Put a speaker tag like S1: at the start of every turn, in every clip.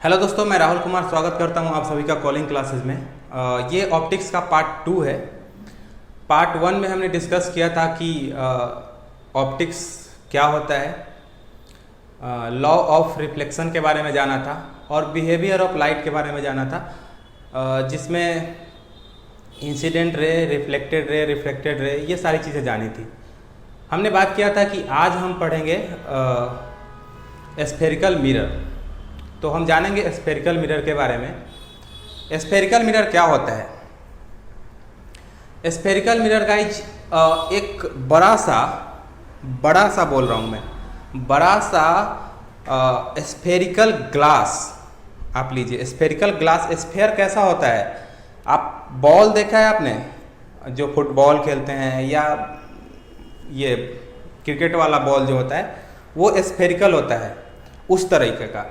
S1: Hello दोस्तों, मैं राहुल कुमार स्वागत करता हूं आप सभी का कॉलिंग क्लासेस में। ये ऑप्टिक्स का पार्ट 2 है। पार्ट 1 में हमने डिस्कस किया था कि ऑप्टिक्स क्या होता है, लॉ ऑफ रिफ्लेक्शन के बारे में जाना था और बिहेवियर ऑफ लाइट के बारे में जाना था, जिसमें इंसिडेंट रे, रिफ्लेक्टेड रे ये सारी चीज़ें जानी थी। हमने बात किया था कि आज हम पढ़ेंगे स्फेरिकल मिरर। तो हम जानेंगे स्फेरिकल मिरर के बारे में। स्फेरिकल मिरर क्या होता है? स्फेरिकल मिरर गाइज एक बड़ा सा बोल रहा हूँ मैं, बड़ा सा स्फेरिकल ग्लास आप लीजिए। स्फेरिकल ग्लास, स्फेयर कैसा होता है? आप बॉल देखा है आपने, जो फुटबॉल खेलते हैं या ये क्रिकेट वाला बॉल जो होता है वो स्फेरिकल होता है, उस तरीके का।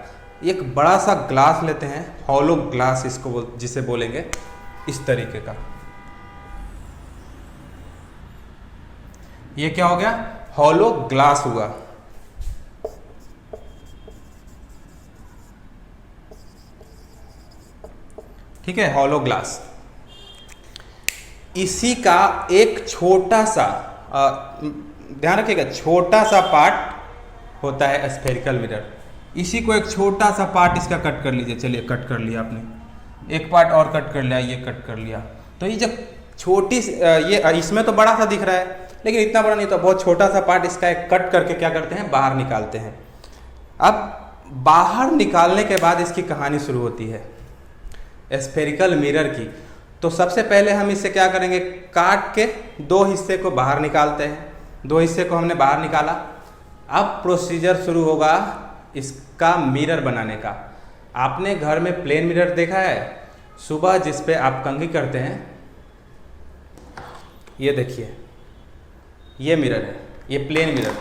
S1: एक बड़ा सा ग्लास लेते हैं, हॉलो ग्लास इसको जिसे बोलेंगे, इस तरीके का। ये क्या हो गया? हॉलो ग्लास हुआ। ठीक है, हॉलो ग्लास। इसी का एक छोटा सा ध्यान रखिएगा, छोटा सा पार्ट होता है स्फेरिकल मिरर। इसी को एक छोटा सा पार्ट इसका कट कर लीजिए। चलिए, कट कर लिया आपने, एक पार्ट और कट कर लिया, ये कट कर लिया। तो ये जब छोटी ये इसमें तो बड़ा सा दिख रहा है, लेकिन इतना बड़ा नहीं, तो बहुत छोटा सा पार्ट इसका एक कट करके क्या करते हैं, बाहर निकालते हैं। अब बाहर निकालने के बाद इसकी कहानी शुरू होती है स्फेरिकल मिरर की। तो सबसे पहले हम इसे क्या करेंगे, काट के दो हिस्से को बाहर निकालते हैं। दो हिस्से को हमने बाहर निकाला। अब प्रोसीजर शुरू होगा इसका मिरर बनाने का। आपने घर में प्लेन मिरर देखा है सुबह, जिस पे आप कंघी करते हैं? ये देखिए, ये मिरर है, ये प्लेन मिरर।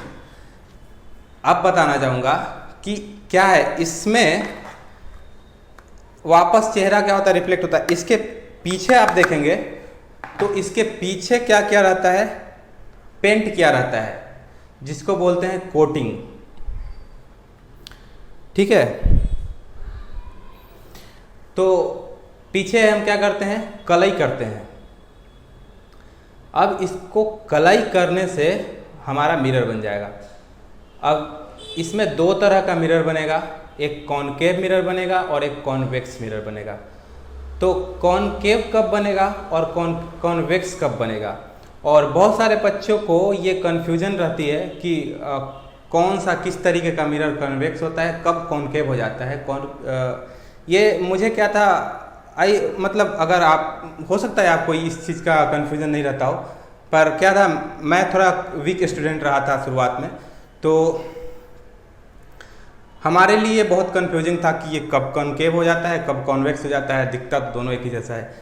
S1: अब बताना चाहूँगा कि क्या है इसमें। वापस चेहरा क्या होता है, रिफ्लेक्ट होता है। इसके पीछे आप देखेंगे तो इसके पीछे क्या क्या रहता है, पेंट किया रहता है, जिसको बोलते हैं कोटिंग। ठीक है, तो पीछे हम क्या करते हैं, कलई करते हैं। अब इसको कलई करने से हमारा मिरर बन जाएगा। अब इसमें दो तरह का मिरर बनेगा, एक कॉनकेव मिरर बनेगा और एक कॉन्वेक्स मिरर बनेगा। तो कॉनकेव कब बनेगा और कॉन्वेक्स कब बनेगा? और बहुत सारे बच्चों को ये कन्फ्यूजन रहती है कि कौन सा किस तरीके का मिरर कॉन्वेक्स होता है, कब कॉनकेव हो जाता है। ये मुझे क्या था, मतलब अगर आप, हो सकता है आपको इस चीज़ का कन्फ्यूजन नहीं रहता हो, पर क्या था, मैं थोड़ा वीक स्टूडेंट रहा था शुरुआत में, तो हमारे लिए बहुत कन्फ्यूजिंग था कि ये कब कॉनकेव हो जाता है, कब कॉन्वेक्स हो जाता है। दिखता तो दोनों एक ही जैसा है।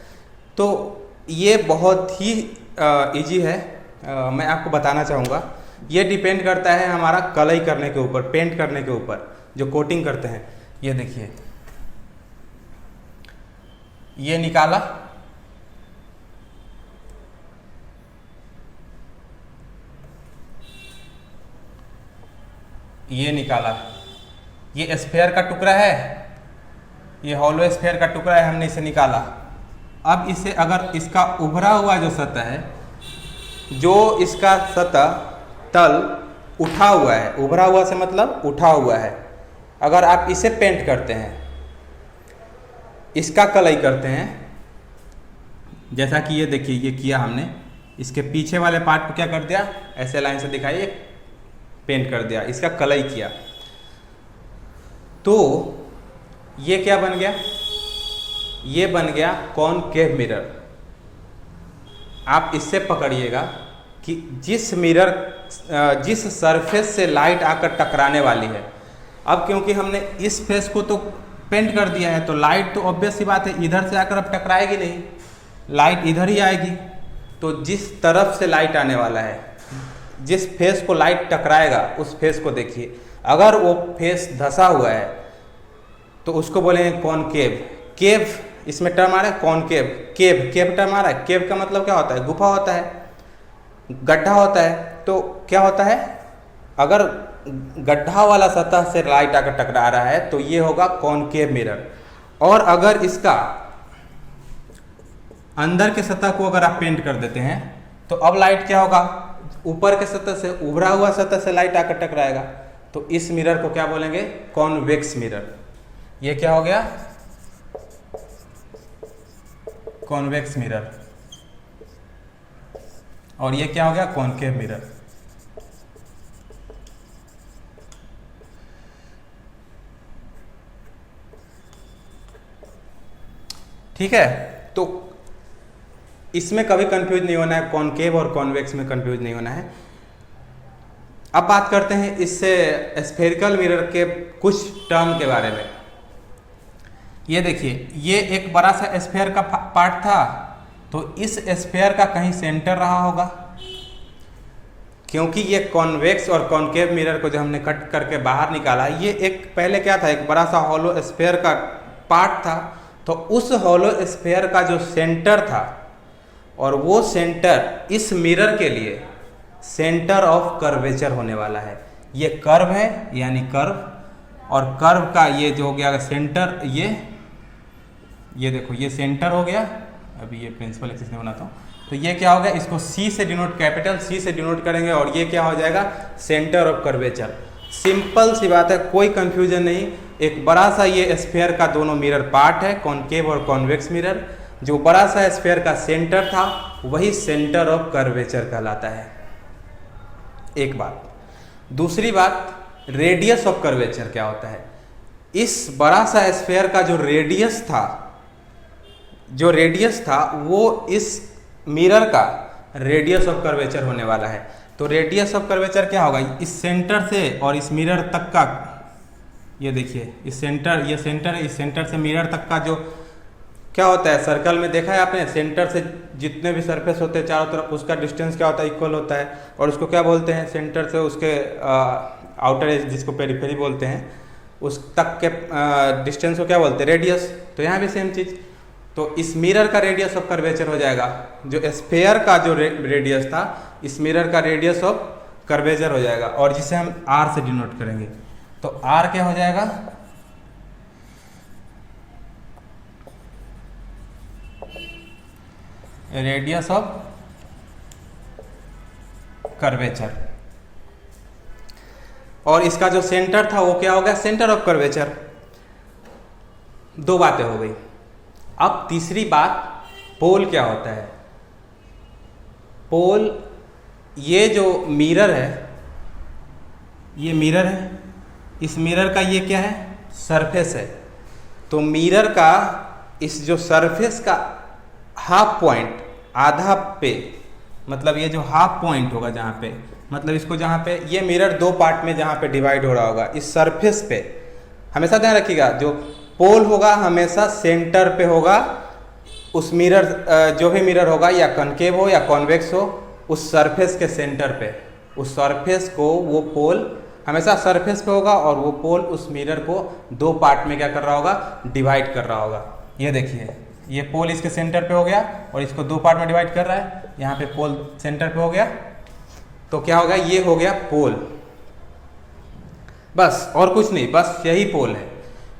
S1: तो ये बहुत ही इजी है, मैं आपको बताना चाहूँगा। ये डिपेंड करता है हमारा कलई करने के ऊपर, पेंट करने के ऊपर, जो कोटिंग करते हैं। ये देखिए, ये निकाला, ये निकाला, ये स्फेयर का टुकड़ा है, ये हॉलो स्फेयर का टुकड़ा है, हमने इसे निकाला। अब इसे अगर इसका उभरा हुआ जो सतह है, जो इसका सतह तल उठा हुआ है, उभरा हुआ से मतलब उठा हुआ है, अगर आप इसे पेंट करते हैं, इसका कलई करते हैं, जैसा कि ये देखिए, ये किया हमने, इसके पीछे वाले पार्ट को क्या कर दिया, ऐसे लाइन से दिखाइए, पेंट कर दिया, इसका कलई किया, तो ये क्या बन गया, ये बन गया कॉनकेव मिरर। आप इससे पकड़िएगा कि जिस सरफेस से लाइट आकर टकराने वाली है, अब क्योंकि हमने इस फेस को तो पेंट कर दिया है, तो लाइट तो ऑब्वियस सी बात है इधर से आकर अब टकराएगी नहीं, लाइट इधर ही आएगी। तो जिस तरफ से लाइट आने वाला है, जिस फेस को लाइट टकराएगा, उस फेस को देखिए। अगर वो फेस धंसा हुआ है तो उसको बोलेंगे कॉनकेव। केव इसमें टर्म आ रहा है, कॉनकेव। केव टर्म आ रहा है। केव का मतलब क्या होता है, गुफा होता है, गड्ढा होता है। तो क्या होता है, अगर गड्ढा वाला सतह से लाइट आकर टकरा रहा है तो ये होगा कॉनकेव मिरर। और अगर इसका अंदर के सतह को अगर आप पेंट कर देते हैं तो अब लाइट क्या होगा, ऊपर के सतह से, उभरा हुआ सतह से लाइट आकर टकराएगा। तो इस मिरर को क्या बोलेंगे, कॉन्वेक्स मिरर। ये क्या हो गया, कॉन्वेक्स मिरर। और ये क्या हो गया, कॉनकेव मिरर। ठीक है, तो इसमें कभी कंफ्यूज नहीं होना है, कॉनकेव और कॉन्वेक्स में कंफ्यूज नहीं होना है। अब बात करते हैं इससे स्फेरिकल मिरर के कुछ टर्म के बारे में। ये देखिए, ये एक बड़ा सा स्फेयर का पार्ट था, तो इस स्फेयर का कहीं सेंटर रहा होगा, क्योंकि ये कॉन्वेक्स और कॉनकेव मिरर को जो हमने कट करके बाहर निकाला, ये एक पहले क्या था, एक बड़ा सा हॉलो स्फेयर का पार्ट था। तो उस हॉलो स्फेयर का जो सेंटर था, और वो सेंटर इस मिरर के लिए सेंटर ऑफ कर्वेचर होने वाला है। ये कर्व है, यानी कर्व, और कर्व का ये जो हो गया सेंटर, ये देखो ये सेंटर हो गया। अभी ये प्रिंसिपल एक्सिस में बनाता हूँ, तो ये क्या हो गया, इसको C से डिनोट, कैपिटल C से डिनोट करेंगे, और ये क्या हो जाएगा, सेंटर ऑफ कर्वेचर। सिंपल सी बात है, कोई कंफ्यूजन नहीं। एक बड़ा सा ये स्फेयर का दोनों मिरर पार्ट है, कॉनकेव और कॉन्वेक्स मिरर। जो बड़ा सा स्फेयर का सेंटर था वही सेंटर ऑफ कर्वेचर कहलाता है। एक बात। दूसरी बात, रेडियस ऑफ कर्वेचर क्या होता है। इस बड़ा सा स्फेयर का जो रेडियस था वो इस मिरर का रेडियस ऑफ कर्वेचर होने वाला है। तो रेडियस ऑफ कर्वेचर क्या होगा, इस सेंटर से और इस मिरर तक का, ये देखिए इस सेंटर, ये सेंटर है, इस सेंटर से मिरर तक का जो क्या होता है, सर्कल में देखा है आपने, सेंटर से जितने भी सरफेस होते हैं चारों तरफ, उसका डिस्टेंस क्या होता है, इक्वल होता है। और उसको क्या बोलते हैं, सेंटर से उसके आउटर एज, जिसको पेरिफेरी बोलते हैं, उस तक के डिस्टेंस को क्या बोलते हैं, रेडियस। तो यहाँ भी सेम चीज़। तो इस मिरर का रेडियस ऑफ कर्वेचर हो जाएगा, जो स्फेयर का जो रेडियस था, इस मिरर का रेडियस ऑफ कर्वेचर हो जाएगा, और जिसे हम R से डिनोट करेंगे। तो R क्या हो जाएगा, रेडियस ऑफ कर्वेचर। और इसका जो सेंटर था वो क्या हो गया, सेंटर ऑफ कर्वेचर। दो बातें हो गई। अब तीसरी बात, पोल क्या होता है। पोल, ये जो मिरर है, ये मिरर है, इस मिरर का ये क्या है, सरफेस है। तो मिरर का इस जो सरफेस का हाफ पॉइंट, आधा पे, मतलब ये जो हाफ पॉइंट होगा जहाँ पे, मतलब इसको जहाँ पे, ये मिरर दो पार्ट में जहाँ पे डिवाइड हो रहा होगा, इस सरफेस पे हमेशा ध्यान रखिएगा, जो पोल होगा हमेशा सेंटर पे होगा। उस मिरर, जो भी मिरर होगा, या कॉनकेव हो या कॉन्वेक्स हो, उस सरफेस के सेंटर पे, उस सरफेस को वो पोल हमेशा सरफेस पे होगा, और वो पोल उस मिरर को दो पार्ट में क्या कर रहा होगा, डिवाइड कर रहा होगा। ये देखिए, ये पोल इसके सेंटर पे हो गया और इसको दो पार्ट में डिवाइड कर रहा है। यहाँ पे पोल सेंटर पे हो गया, तो क्या हो गया, ये हो गया पोल। बस और कुछ नहीं, बस यही पोल है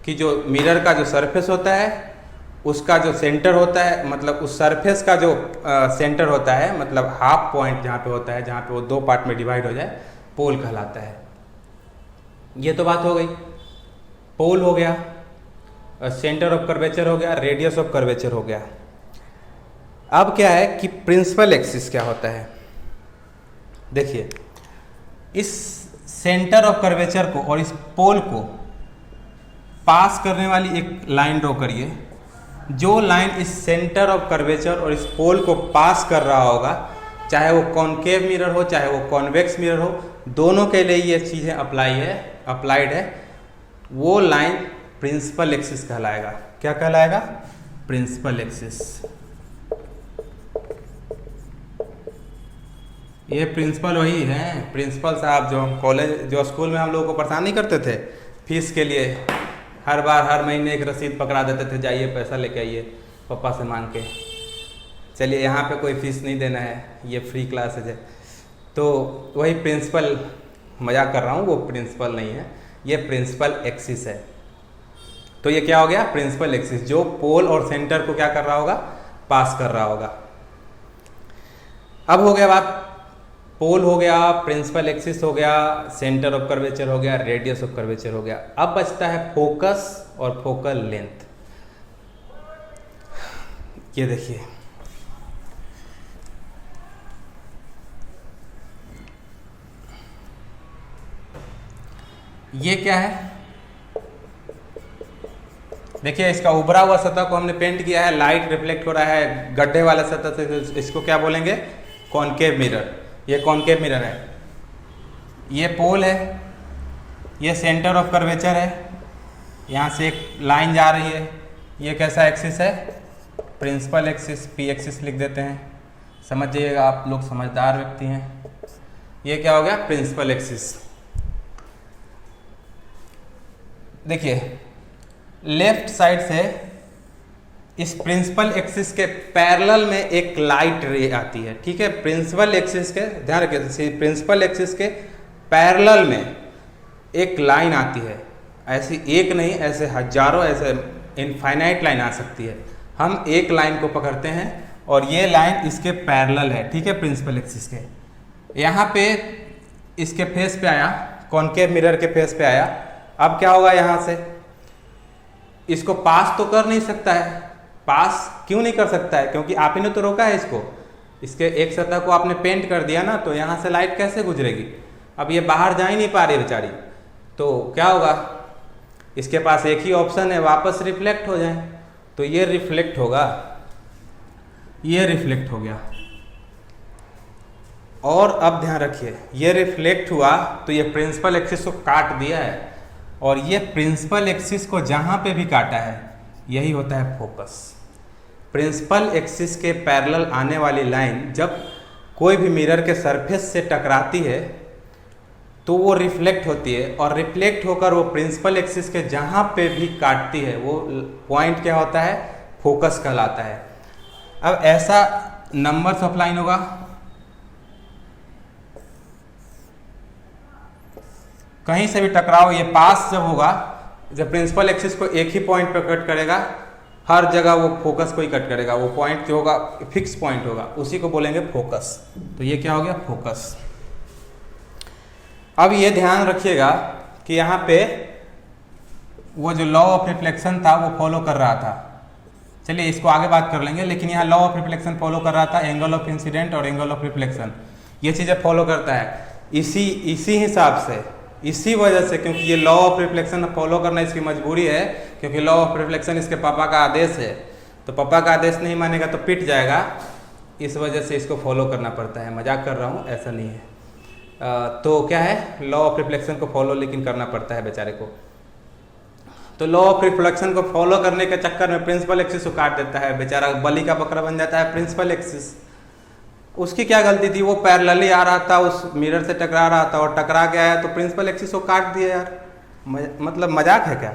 S1: कि जो मिरर का जो सरफेस होता है उसका जो सेंटर होता है, मतलब उस सरफेस का जो सेंटर होता है, मतलब हाफ पॉइंट जहाँ पे होता है, जहाँ पे वो दो पार्ट में डिवाइड हो जाए, पोल कहलाता है। ये तो बात हो गई, पोल हो गया, सेंटर ऑफ कर्वेचर हो गया, रेडियस ऑफ कर्वेचर हो गया। अब क्या है कि प्रिंसिपल एक्सिस क्या होता है। देखिए, इस सेंटर ऑफ कर्वेचर को और इस पोल को पास करने वाली एक लाइन ड्रॉ करिए। जो लाइन इस सेंटर ऑफ कर्वेचर और इस पोल को पास कर रहा होगा, चाहे वो कॉनकेव मिरर हो चाहे वो कॉन्वेक्स मिरर हो, दोनों के लिए ये चीज़ें अप्लाइड है, वो लाइन प्रिंसिपल एक्सिस कहलाएगा। क्या कहलाएगा, प्रिंसिपल एक्सिस। ये प्रिंसिपल वही हैं, प्रिंसिपल साहब जो हम कॉलेज, जो स्कूल में हम लोगों को परेशान नहीं करते थे फीस के लिए, हर बार हर महीने एक रसीद पकड़ा देते थे, जाइए पैसा लेके आइए पापा से मांग के। चलिए, यहाँ पे कोई फीस नहीं देना है, ये फ्री क्लासेज है। तो वही प्रिंसिपल मजाक कर रहा हूँ, वो प्रिंसिपल नहीं है, ये प्रिंसिपल एक्सिस है। तो ये क्या हो गया, प्रिंसिपल एक्सिस, जो पोल और सेंटर को क्या कर रहा होगा, पास कर रहा होगा। अब हो गया बात, पोल हो गया, प्रिंसिपल एक्सिस हो गया, सेंटर ऑफ कर्वेचर हो गया, रेडियस ऑफ कर्वेचर हो गया। अब बचता है फोकस और फोकल लेंथ। ये देखिए, ये क्या है, देखिए इसका उभरा हुआ सतह को हमने पेंट किया है, लाइट रिफ्लेक्ट हो रहा है गड्ढे वाला सतह से, इसको क्या बोलेंगे, कॉनकेव मिरर। ये कॉनकेव मिरर है, ये पोल है, ये सेंटर ऑफ कर्वेचर है, यहाँ से एक लाइन जा रही है, ये कैसा एक्सिस है, प्रिंसिपल एक्सिस, पी एक्सिस लिख देते हैं, समझ जाइएगा, आप लोग समझदार व्यक्ति हैं। ये क्या हो गया, प्रिंसिपल एक्सिस। देखिए लेफ्ट साइड से इस प्रिंसिपल एक्सिस के पैरेलल में एक लाइट रे आती है, ठीक है, प्रिंसिपल एक्सिस के, ध्यान रखिए, प्रिंसिपल एक्सिस के पैरेलल में एक लाइन आती है, ऐसी एक नहीं, ऐसे हजारों, ऐसे इनफाइनाइट लाइन आ सकती है। हम एक लाइन को पकड़ते हैं और ये लाइन इसके पैरेलल है, ठीक है, प्रिंसिपल एक्सिस के। यहाँ पे इसके फेस पे आया, कॉनकेव मिरर के फेस पे आया। अब क्या होगा, यहाँ से इसको पास तो कर नहीं सकता है, पास क्यों नहीं कर सकता है, क्योंकि आप ही ने तो रोका है इसको, इसके एक सतह को आपने पेंट कर दिया ना, तो यहाँ से लाइट कैसे गुजरेगी। अब ये बाहर जा ही नहीं पा रही बेचारी, तो क्या होगा, इसके पास एक ही ऑप्शन है, वापस रिफ्लेक्ट हो जाए, तो ये रिफ्लेक्ट होगा, ये रिफ्लेक्ट हो गया। और अब ध्यान रखिए, ये रिफ्लेक्ट हुआ तो ये प्रिंसिपल एक्सिस को काट दिया है, और ये प्रिंसिपल एक्सिस को जहाँ पे भी काटा है यही होता है फोकस। प्रिंसिपल एक्सिस के पैरेलल आने वाली लाइन जब कोई भी मिरर के सरफेस से टकराती है तो वो रिफ्लेक्ट होती है, और रिफ्लेक्ट होकर वो प्रिंसिपल एक्सिस के जहाँ पे भी काटती है वो पॉइंट क्या होता है, फोकस कहलाता है। अब ऐसा नंबर्स ऑफ लाइन होगा, कहीं से भी टकराओ, ये पास जब होगा, जब प्रिंसिपल एक्सिस को एक ही पॉइंट पर कट करेगा, हर जगह वो फोकस को ही कट करेगा, वो पॉइंट जो होगा फिक्स पॉइंट होगा, उसी को बोलेंगे फोकस। तो ये क्या हो गया, फोकस। अब ये ध्यान रखिएगा कि यहाँ पे वो जो लॉ ऑफ रिफ्लेक्शन था वो फॉलो कर रहा था, चलिए इसको आगे बात कर लेंगे, लेकिन यहाँ लॉ ऑफ रिफ्लेक्शन फॉलो कर रहा था, एंगल ऑफ इंसिडेंट और एंगल ऑफ रिफ्लेक्शन, ये चीज़ें फॉलो करता है। इसी हिसाब से, इसी वजह से, क्योंकि ये लॉ ऑफ रिफ्लेक्शन फॉलो करना इसकी मजबूरी है, क्योंकि लॉ ऑफ रिफ्लेक्शन इसके पापा का आदेश है, तो पापा का आदेश नहीं मानेगा तो पिट जाएगा, इस वजह से इसको फॉलो करना पड़ता है। मजाक कर रहा हूँ, ऐसा नहीं है। तो क्या है, लॉ ऑफ रिफ्लेक्शन को फॉलो लेकिन करना पड़ता है बेचारे को। तो लॉ ऑफ रिफ्लेक्शन को फॉलो करने के चक्कर में प्रिंसिपल एक्सिस को काट देता है, बेचारा बलि का बकरा बन जाता है प्रिंसिपल एक्सिस। उसकी क्या गलती थी, वो पैरेलली आ रहा था, उस मिरर से टकरा रहा था और टकरा के आया तो प्रिंसिपल एक्सिस को काट दिया यार, मतलब मजाक है क्या।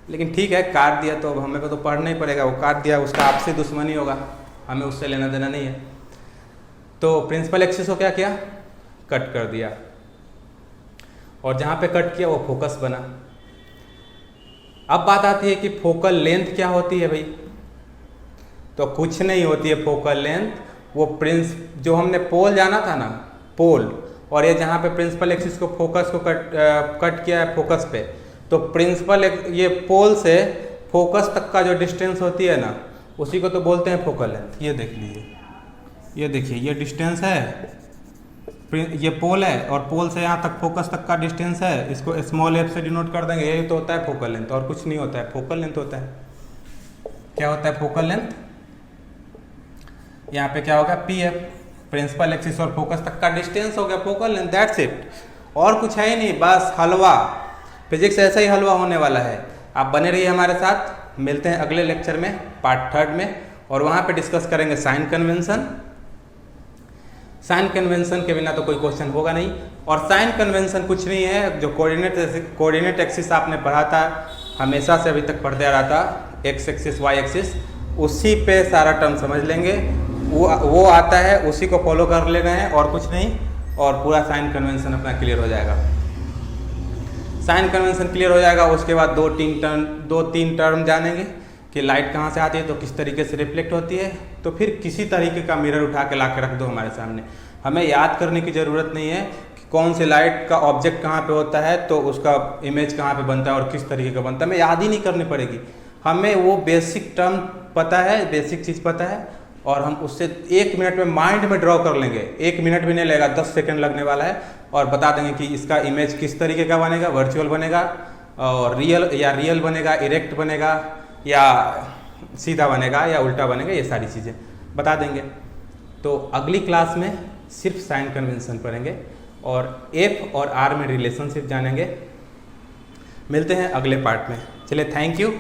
S1: लेकिन ठीक है, काट दिया तो अब हमें को तो पढ़ना ही पड़ेगा, वो काट दिया, उसका आपसे दुश्मनी होगा, हमें उससे लेना देना नहीं है। तो प्रिंसिपल एक्सिस को क्या किया, कट कर दिया, और जहाँ पे कट किया वो फोकस बना। अब बात आती है कि फोकल लेंथ क्या होती है भाई, तो कुछ नहीं होती है फोकल लेंथ, वो जो हमने पोल जाना था ना, पोल, और ये जहाँ पे प्रिंसिपल एक्सिस को फोकस को कट किया है फोकस पे, तो प्रिंसिपल ये पोल से फोकस तक का जो डिस्टेंस होती है ना, उसी को तो बोलते हैं फोकल लेंथ। ये देख लीजिए, ये देखिए, ये डिस्टेंस है, ये पोल है, और पोल से यहाँ तक फोकस तक का डिस्टेंस है, इसको स्मॉल एफ से डिनोट कर देंगे, यही तो होता है फोकल लेंथ, और कुछ नहीं होता है। फोकल लेंथ होता है, क्या होता है फोकल लेंथ, यहाँ पे क्या होगा, पी एफ, प्रिंसिपल एक्सिस और फोकस तक का डिस्टेंस हो गया फोकल लेंथ, दैट्स इट, और कुछ है ही नहीं, बस हलवा। फिजिक्स ऐसा ही हलवा होने वाला है। आप बने रहिए हमारे साथ, मिलते हैं अगले लेक्चर में, पार्ट 3 में, और वहाँ पे डिस्कस करेंगे साइन कन्वेंशन। साइन कन्वेंशन के बिना तो कोई क्वेश्चन होगा नहीं, और साइन कन्वेंशन कुछ नहीं है, जो कोऑर्डिनेट एक्सिस आपने पढ़ा था, हमेशा से अभी तक पढ़ते आ रहा था, एक्स एक्सिस वाई एक्सिस, उसी पे सारा टर्म समझ लेंगे, वो आता है, उसी को फॉलो कर लेना है और कुछ नहीं, और पूरा साइन कन्वेंशन अपना क्लियर हो जाएगा। साइन कन्वेंशन क्लियर हो जाएगा, उसके बाद दो तीन टर्म जानेंगे कि लाइट कहाँ से आती है तो किस तरीके से रिफ्लेक्ट होती है। तो फिर किसी तरीके का मिरर उठा के ला के रख दो हमारे सामने, हमें याद करने की ज़रूरत नहीं है कि कौन से लाइट का ऑब्जेक्ट कहाँ पे होता है तो उसका इमेज कहाँ पे बनता है और किस तरीके का बनता है, हमें याद ही नहीं करनी पड़ेगी। हमें वो बेसिक टर्म पता है, बेसिक चीज़ पता है, और हम उससे 1 मिनट में माइंड में ड्रॉ कर लेंगे। 1 मिनट भी नहीं लगेगा, 10 सेकंड लगने वाला है, और बता देंगे कि इसका इमेज किस तरीके का बनेगा, वर्चुअल बनेगा और रियल बनेगा, इरेक्ट बनेगा या सीधा बनेगा या उल्टा बनेगा, ये सारी चीज़ें बता देंगे। तो अगली क्लास में सिर्फ साइन कन्वेंशन पढ़ेंगे और एफ और आर में रिलेशनशिप जानेंगे। मिलते हैं अगले पार्ट में। चलिए, थैंक यू।